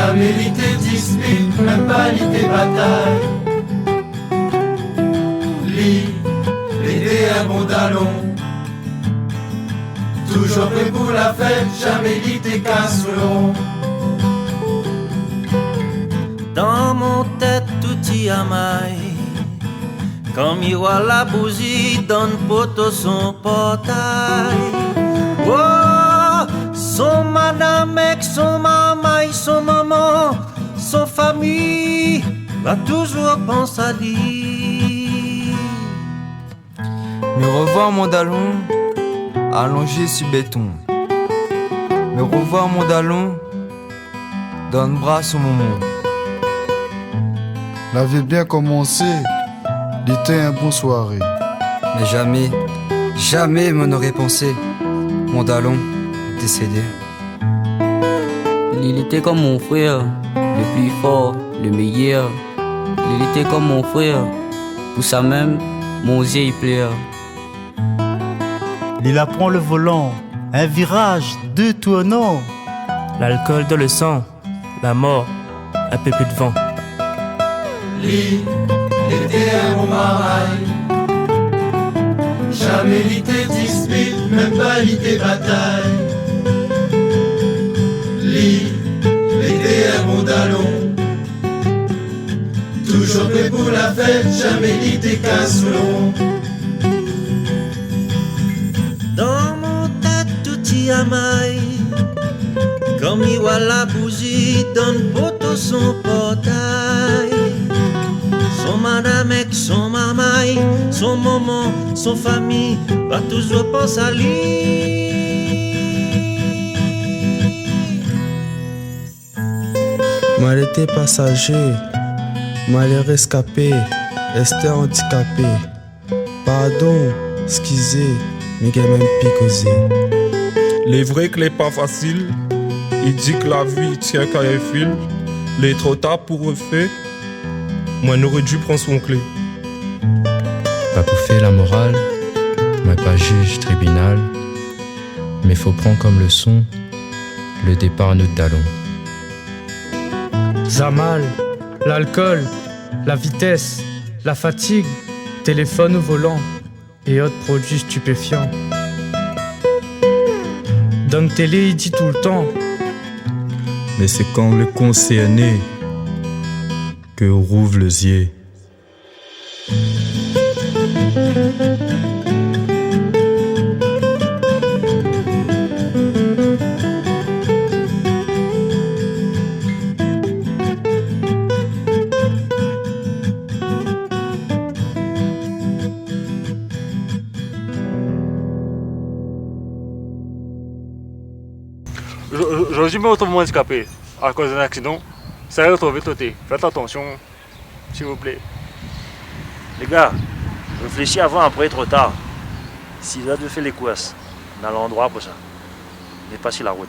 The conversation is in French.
Jamais l'ité dispute, même pas l'ité bataille. L'idée un bon dallon. Toujours prêt pour la fête, jamais l'ité casse-long. Dans mon tête tout y a maille. Comme il voit la bougie donne poteau son portail. Oh, son madame, avec son maman, son maman, son famille, va toujours penser à lui. Me revoir mon dallon, allongé sur béton. Me revoir mon dallon, donne bras au moment. La vie bien commencé, l'été un bon soirée. Mais jamais, jamais m'en aurait pensé. Mon dallon décédé. Il était comme mon frère, le plus fort, le meilleur. Il était comme mon frère, pour ça même, mon yeux il pleure. Il apprend le volant, un virage, deux tournants. L'alcool dans le sang, la mort, un peu plus de vent. L'été un bon maraille. Jamais l'ité dispute, même pas l'ité bataille. L'été un bon dallon. Toujours prêt pour la fête, jamais l'ité casse-long. Dans mon tête tout y a maille. Comme il voit la bougie donne poteau son portail. Son madame avec son maman, son maman, son famille, va toujours penser à lui. Mal été passager, mal rescapé, resté handicapé. Pardon, excusez, mais quand même picosé. Les vrais que n'est pas facile, il dit que la vie tient qu'à un fil. Les trop tard pour refaire, moi n'aurais dû prendre son clé. Pas pour faire la morale, moi pas juge tribunal, mais faut prendre comme leçon le départ nous dallon. Zamal, l'alcool, la vitesse, la fatigue, téléphone au volant et autres produits stupéfiants. Dom Télé il dit tout le temps. Mais c'est quand le concerné que rouvre les yeux. Aujourd'hui, je me retrouve handicapé à cause d'un accident. Ça va retrouver sauté. Faites attention, s'il vous plaît. Les gars, réfléchis avant, après trop tard. Si vous avez fait les courses, on a l'endroit pour ça. Mais pas sur la route.